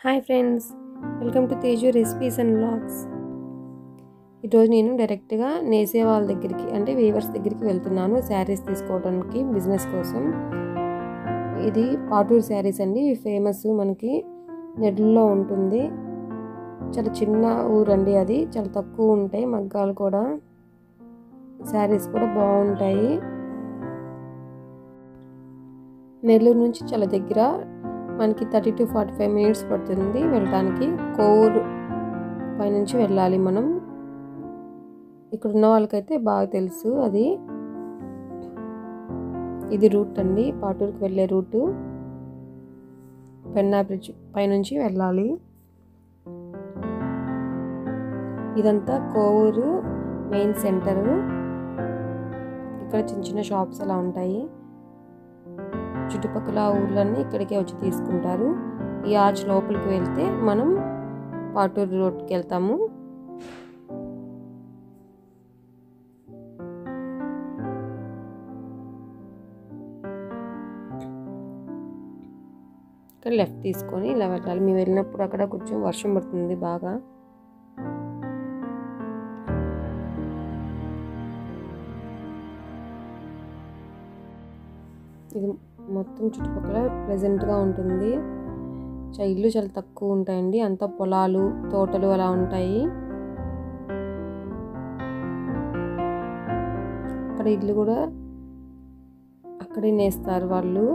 Hi friends, welcome to Teju recipes and vlogs. ఈరోజు నేను డైరెక్ట్గా నేసే వాళ్ళ దగ్గరికి అంటే వీవర్స్ దగ్గరికి వెళ్తున్నాను శారీస్ తీసుకోవడానికి బిజినెస్ కోసం. ఇది పాటూరు శారీస్ అండి, ఫేమస్ మనకి నెల్లూరులో ఉంటుంది. చాలా చిన్న ఊరండి అది, చాలా తక్కువ ఉంటాయి మగ్గాలు కూడా, శారీస్ కూడా బాగుంటాయి. నెల్లూరు నుంచి చాలా దగ్గర, మనకి 30 to 45 minutes పడుతుంది వెళ్ళడానికి. కోవూరు పైనుంచి వెళ్ళాలి మనం. ఇక్కడ ఉన్న వాళ్ళకైతే బాగా తెలుసు అది. ఇది రూట్ అండి, పాటూరుకి వెళ్ళే రూటు. పెన్నా బ్రిడ్జ్ పైనుంచి వెళ్ళాలి. ఇదంతా కోవూరు మెయిన్ సెంటరు. ఇక్కడ చిన్న చిన్న షాప్స్ అలా ఉంటాయి. చుట్టుపక్కల ఊర్లన్నీ ఇక్కడికే వచ్చి తీసుకుంటారు. ఈ ఆర్చ్ లోపలికి వెళ్తే మనం పాటూరు రోడ్కి వెళ్తాము. ఇక్కడ లెఫ్ట్ తీసుకొని ఇలా వెళ్ళాలి. మేము వెళ్ళినప్పుడు అక్కడ కొంచెం వర్షం పడుతుంది బాగా. ఇది మొత్తం చుట్టుపక్కల ప్లెజెంట్గా ఉంటుంది. ఇల్లు చాలా తక్కువ ఉంటాయండి, అంతా పొలాలు తోటలు అలా ఉంటాయి. అక్కడ ఇల్లు కూడా అక్కడే నేస్తారు వాళ్ళు.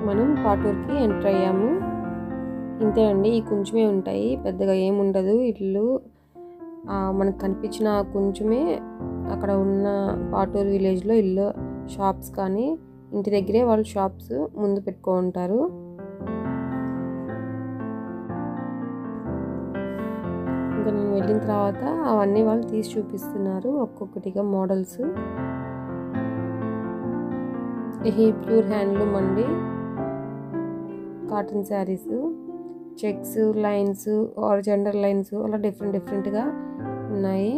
మనం పాటూరుకి ఎంటర్ అయ్యాము. ఇంతే అండి, ఈ కొంచెమే ఉంటాయి, పెద్దగా ఏముండదు ఇల్లు. మనకు కనిపించిన కొంచెమే అక్కడ ఉన్న పాటూరు విలేజ్లో ఇల్లు. షాప్స్ కానీ ఇంటి దగ్గరే వాళ్ళు షాప్స్ ముందు పెట్టుకుంటారు. ఇంకా నేను వెళ్ళిన తర్వాత అవన్నీ వాళ్ళు తీసి చూపిస్తున్నారు ఒక్కొక్కటిగా మోడల్స్. ఇది ప్యూర్ హ్యాండ్లూమ్ అండి, cotton saris, checks, lines, horizontal lines అలా డిఫరెంట్గా ఉన్నాయి.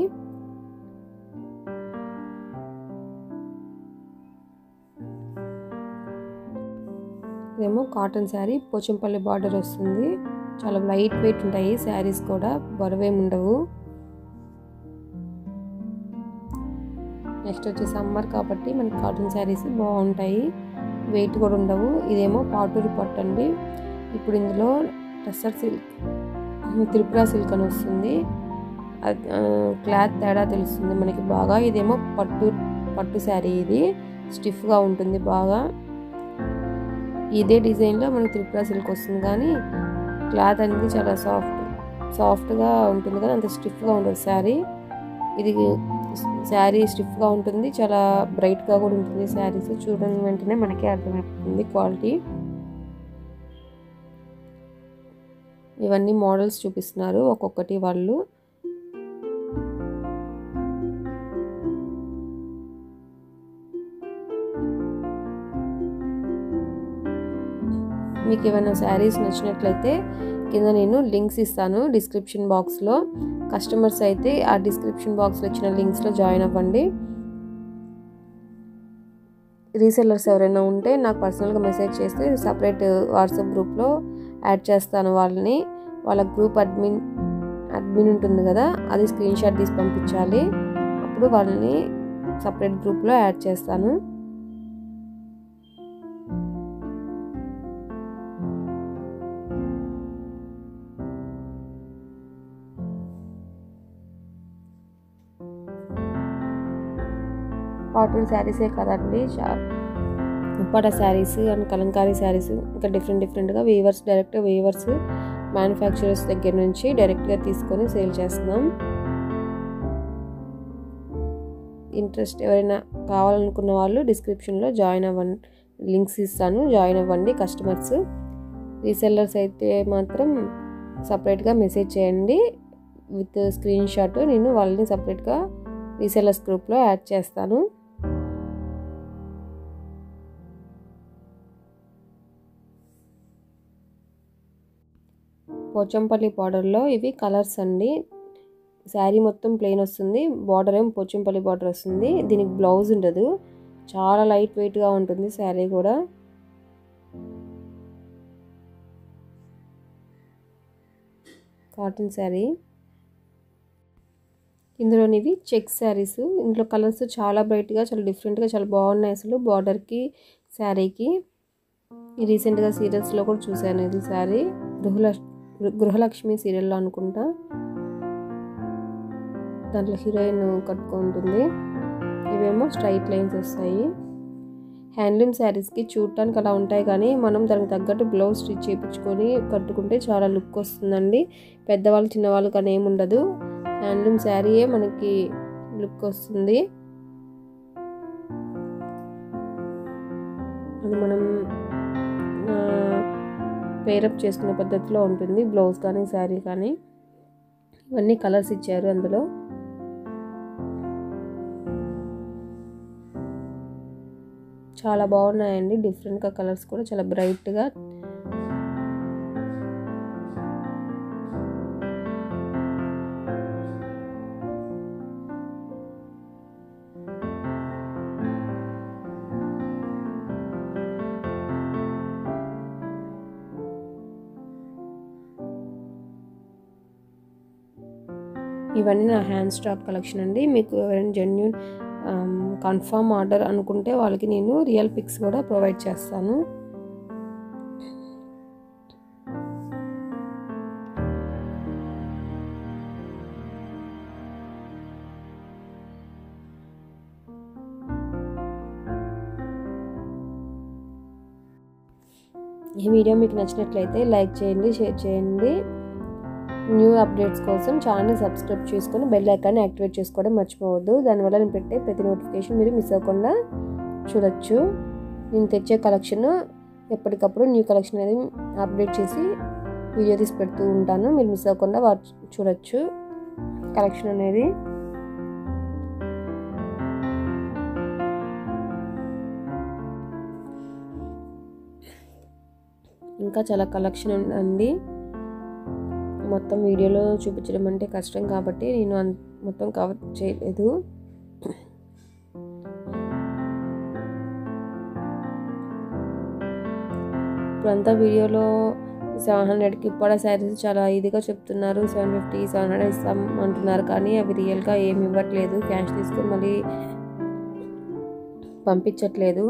ఇదేమో కాటన్ శారీ, పోచంపల్లి బార్డర్ వస్తుంది. చాలా లైట్ వెయిట్ ఉంటాయి శారీస్ కూడా, బరువేమి ఉండవు. నెక్స్ట్ వచ్చి సమ్మర్ కాబట్టి మనకి కాటన్ శారీస్ బాగుంటాయి, వెయిట్ కూడా ఉండవు. ఇదేమో పాటూరు పట్టు అండి. ఇప్పుడు ఇందులో టస్సర్ సిల్క్, త్రిపుర సిల్క్ అని వస్తుంది. క్లాత్ తేడా తెలుస్తుంది మనకి బాగా. ఇదేమో పట్టు శారీ, ఇది స్టిఫ్గా ఉంటుంది బాగా. ఇదే డిజైన్లో మనకి త్రిపుర సిల్క్ వస్తుంది, కానీ క్లాత్ అనేది చాలా సాఫ్ట్గా ఉంటుంది కదా, అంత స్టిఫ్గా ఉంటుంది శారీ. ఇది శారీ స్టిఫ్గా ఉంటుంది, చాలా బ్రైట్గా కూడా ఉంటుంది శారీస్. చూడడం వెంటనే మనకి అర్థమైపోతుంది క్వాలిటీ. ఇవన్నీ మోడల్స్ చూపిస్తున్నారు ఒక్కొక్కటి వాళ్ళు. మీకు ఏమైనా శారీస్ నచ్చినట్లయితే కింద నేను లింక్స్ ఇస్తాను డిస్క్రిప్షన్ బాక్స్లో. కస్టమర్స్ అయితే ఆ డిస్క్రిప్షన్ బాక్స్లో ఇచ్చిన లింక్స్లో జాయిన్ అవ్వండి. రీసెల్లర్స్ ఎవరైనా ఉంటే నాకు పర్సనల్గా మెసేజ్ చేస్తే సపరేట్ వాట్సాప్ గ్రూప్లో యాడ్ చేస్తాను వాళ్ళని. వాళ్ళ గ్రూప్ అడ్మిన్ ఉంటుంది కదా, అది స్క్రీన్ షాట్ తీసి పంపించాలి. అప్పుడు వాళ్ళని సపరేట్ గ్రూప్లో యాడ్ చేస్తాను. పాటూరు శారీసే కదండి, ఉప్పాడ శారీస్ అండ్ కలంకారీ శారీస్, ఇంకా డిఫరెంట్గా డైరెక్ట్ వీవర్స్ మ్యానుఫ్యాక్చరర్స్ దగ్గర నుంచి డైరెక్ట్గా తీసుకొని సేల్ చేస్తున్నాం. ఇంట్రెస్ట్ ఎవరైనా కావాలనుకున్న వాళ్ళు డిస్క్రిప్షన్లో జాయిన్ అవ్వండి, లింక్స్ ఇస్తాను, జాయిన్ అవ్వండి కస్టమర్స్. రీసెల్లర్స్ అయితే మాత్రం సపరేట్గా మెసేజ్ చేయండి విత్ స్క్రీన్ షాట్. నేను వాళ్ళని సపరేట్గా రీసెల్లర్స్ గ్రూప్లో యాడ్ చేస్తాను. పోచంపల్లి బార్డర్లో ఇవి కలర్స్ అండి. శారీ మొత్తం ప్లెయిన్ వస్తుంది, బార్డర్ ఏమో పోచంపల్లి బార్డర్ వస్తుంది. దీనికి బ్లౌజ్ ఉండదు, చాలా లైట్ వెయిట్గా ఉంటుంది శారీ కూడా. కాటన్ శారీ. ఇందులోనివి చెక్ శారీస్. ఇందులో కలర్స్ చాలా బ్రైట్గా, చాలా డిఫరెంట్గా, చాలా బాగున్నాయి అసలు. బార్డర్కి శారీకి రీసెంట్గా సీరియల్స్లో కూడా చూశాను ఇది శారీ. గృహలక్ష్మి సీరియల్లో అనుకుంటా, దాంట్లో హీరోయిన్ కట్టుకుంటుంది. ఇవేమో స్ట్రైట్ లైన్స్ వస్తాయి. హ్యాండ్లూమ్ శారీస్కి చూడటానికి అలా ఉంటాయి, కానీ మనం దానికి తగ్గట్టు బ్లౌజ్ స్టిచ్ చేయించుకొని కట్టుకుంటే చాలా లుక్ వస్తుందండి. పెద్దవాళ్ళు చిన్నవాళ్ళు కానీ ఏమి ఉండదు, హ్యాండ్లూమ్ శారీయే మనకి లుక్ వస్తుంది. అది మనం పేరప్ చేసుకునే పద్ధతిలో ఉంటుంది, బ్లౌజ్ కానీ శారీ కానీ. ఇవన్నీ కలర్స్ ఇచ్చారు అందులో. చాలా బాగున్నాయండి, డిఫరెంట్గా కలర్స్ కూడా చాలా బ్రైట్గా. ఇవన్నీ నా హ్యాండ్ స్టాక్ కలెక్షన్ అండి. మీకు ఎవరైనా జెన్యూన్ కన్ఫర్మ్ ఆర్డర్ అనుకుంటే వాళ్ళకి నేను రియల్ పిక్స్ కూడా ప్రొవైడ్ చేస్తాను. ఈ వీడియో మీకు నచ్చినట్లయితే లైక్ చేయండి, షేర్ చేయండి. న్యూ అప్డేట్స్ కోసం ఛానల్ సబ్స్క్రైబ్ చేసుకొని బెల్ ఐకాన్ని యాక్టివేట్ చేసుకోవడం మర్చిపోవద్దు. దానివల్ల నేను పెట్టే ప్రతి నోటిఫికేషన్ మీరు మిస్ అవ్వకుండా చూడొచ్చు. నేను తెచ్చే కలెక్షన్ ఎప్పటికప్పుడు న్యూ కలెక్షన్ అనేది అప్డేట్ చేసి వీడియో తీసి పెడుతూ ఉంటాను. మీరు మిస్ అవ్వకుండా చూడొచ్చు కలెక్షన్ అనేది. ఇంకా చాలా కలెక్షన్ ఉందండి. మొత్తం వీడియోలో చూపించడం అంటే కష్టం కాబట్టి నేను మొత్తం కవర్ చేయలేదు. ఇప్పుడంతా వీడియోలో 700కి ఇప్పటి శారీస్ చాలా ఈజీగా చెప్తున్నారు. 750, 700 ఇస్తాం అంటున్నారు, కానీ అవి రియల్గా ఏమి ఇవ్వట్లేదు. క్యాష్ తీసుకొని మళ్ళీ పంపించట్లేదు.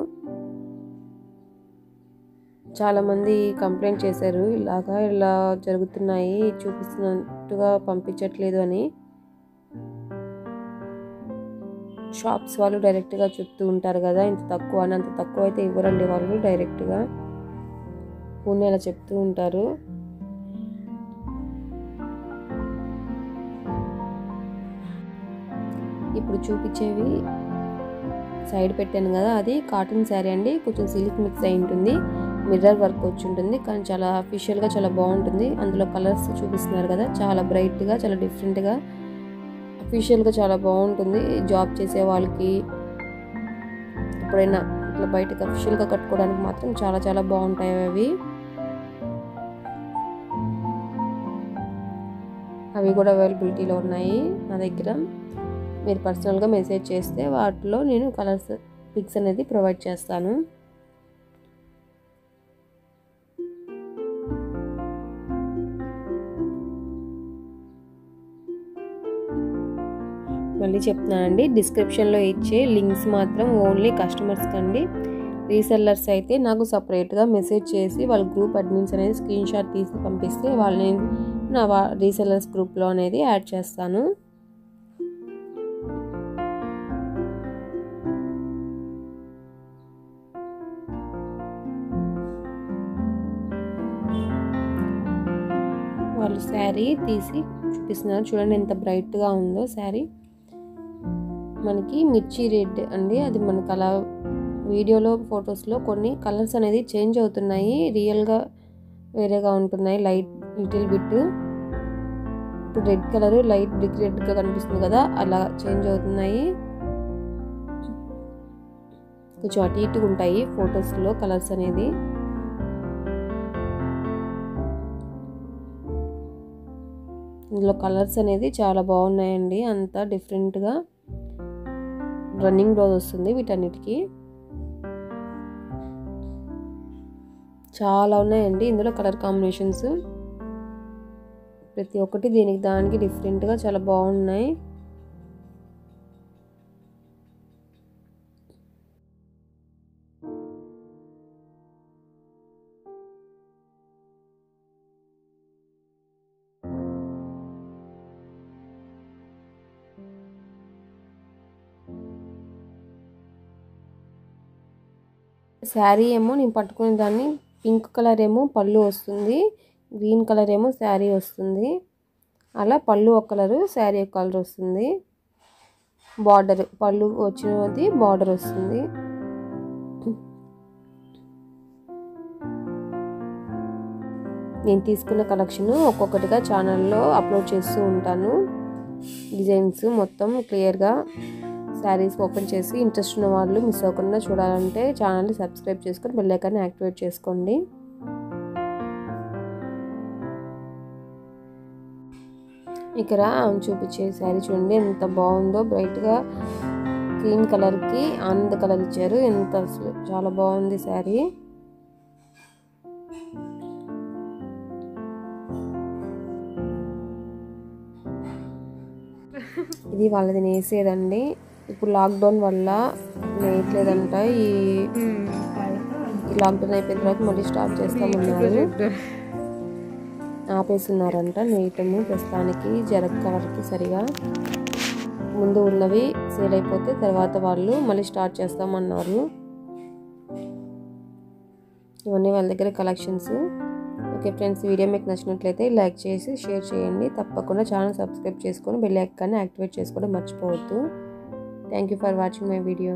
చాలామంది కంప్లైంట్ చేశారు, ఇలా జరుగుతున్నాయి, చూపిస్తున్నట్టుగా పంపించట్లేదు అని. షాప్స్ వాళ్ళు డైరెక్ట్గా చెప్తూ ఉంటారు కదా, ఇంత తక్కువ అని. అంత తక్కువ అయితే ఇవ్వరండి వాళ్ళు, డైరెక్ట్గా పూణే అలా చెప్తూ ఉంటారు. ఇప్పుడు చూపించేవి సైడ్ పెట్టాను కదా, అది కాటన్ శారీ అండి. కొంచెం సిల్క్ మిక్స్ అయి ఉంటుంది, మిర్రర్ వర్క్ వచ్చి ఉంటుంది, కానీ చాలా అఫీషియల్గా చాలా బాగుంటుంది. అందులో కలర్స్ చూపిస్తున్నారు కదా, చాలా బ్రైట్గా, చాలా డిఫరెంట్గా, అఫీషియల్గా చాలా బాగుంటుంది. జాబ్ చేసే వాళ్ళకి ఎప్పుడైనా ఇట్లా బయటకు అఫీషియల్గా కట్టుకోవడానికి మాత్రం చాలా చాలా బాగుంటాయి అవి. అవి కూడా అవైలబిలిటీలో ఉన్నాయి నా దగ్గర. మీరు పర్సనల్గా మెసేజ్ చేస్తే వాటిలో నేను కలర్స్ పిక్స్ అనేది ప్రొవైడ్ చేస్తాను. మళ్ళీ చెప్తున్నానండి, డిస్క్రిప్షన్లో ఇచ్చే లింక్స్ మాత్రం ఓన్లీ కస్టమర్స్ కండి. రీసెల్లర్స్ అయితే నాకు సపరేట్గా మెసేజ్ చేసి వాళ్ళ గ్రూప్ అడ్మిన్స్ అనేది స్క్రీన్ షాట్ తీసి పంపిస్తే వాళ్ళని నా రీసెల్లర్స్ గ్రూప్లో అనేది యాడ్ చేస్తాను. వాళ్ళు శారీ తీసి చూపిస్తున్నారు, చూడండి ఎంత బ్రైట్గా ఉందో శారీ. మనకి మిర్చి రెడ్ అండి, అది మనకు అలా వీడియోలో ఫొటోస్లో కొన్ని కలర్స్ అనేది చేంజ్ అవుతున్నాయి, రియల్గా వేరేగా ఉంటున్నాయి. లైట్ లిటిల్ బిట్, ఇప్పుడు రెడ్ కలర్ లైట్ బ్రిక్ రెడ్గా కనిపిస్తుంది కదా, అలా చేంజ్ అవుతున్నాయి. కొంచెం అటు ఇటుగా ఉంటాయి ఫొటోస్లో కలర్స్ అనేది. ఇందులో కలర్స్ అనేది చాలా బాగున్నాయండి, అంతా డిఫరెంట్గా రన్నింగ్ బ్లౌజ్ వస్తుంది వీటన్నిటికీ. చాలా ఉన్నాయండి ఇందులో కలర్ కాంబినేషన్స్, ప్రతి ఒక్కటి దీనికి దానికి డిఫరెంట్గా చాలా బాగున్నాయి. శారీ ఏమో నేను పట్టుకునే దాన్ని పింక్ కలర్ ఏమో పళ్ళు వస్తుంది, గ్రీన్ కలర్ ఏమో శారీ వస్తుంది. అలా పళ్ళు ఒక కలరు, శారీ ఒక కలర్ వస్తుంది. బార్డర్ పళ్ళు వచ్చినది బార్డర్ వస్తుంది. నేను తీసుకున్న కలెక్షన్ ఒక్కొక్కటిగా ఛానల్లో అప్లోడ్ చేస్తూ ఉంటాను. డిజైన్స్ మొత్తం క్లియర్గా శారీస్ ఓపెన్ చేసి ఇంట్రెస్ట్ ఉన్న వాళ్ళు మిస్ అవ్వకుండా చూడాలంటే ఛానల్ని సబ్స్క్రైబ్ చేసుకొని బెల్ ఐకాన్ని యాక్టివేట్ చేసుకోండి. ఇక్కడ చూపించే శారీ చూడండి ఎంత బాగుందో, బ్రైట్గా గ్రీన్ కలర్కి ఆనంద కలర్ ఇచ్చారు, ఎంత అసలు చాలా బాగుంది శారీ. ఇది వాళ్ళది నేసేదండి, ఇప్పుడు లాక్డౌన్ వల్ల నేయట్లేదంట. ఈ లాక్డౌన్ అయిపోయిన తర్వాత మళ్ళీ స్టార్ట్ చేస్తామన్నారు, ఆపేస్తున్నారంట నేయటము ప్రస్తుతానికి. జరగ కవర్కి సరిగా ముందు ఉన్నవి సేల్ అయిపోతే తర్వాత వాళ్ళు మళ్ళీ స్టార్ట్ చేస్తామన్నారు. ఇవన్నీ వాళ్ళ దగ్గర కలెక్షన్స్. ఓకే ఫ్రెండ్స్, వీడియో మీకు నచ్చినట్లయితే లైక్ చేసి షేర్ చేయండి. తప్పకుండా ఛానల్ సబ్స్క్రైబ్ చేసుకొని బెల్ ఐకాన్ని యాక్టివేట్ చేసుకోవడం మర్చిపోవద్దు. Thank you for watching my video.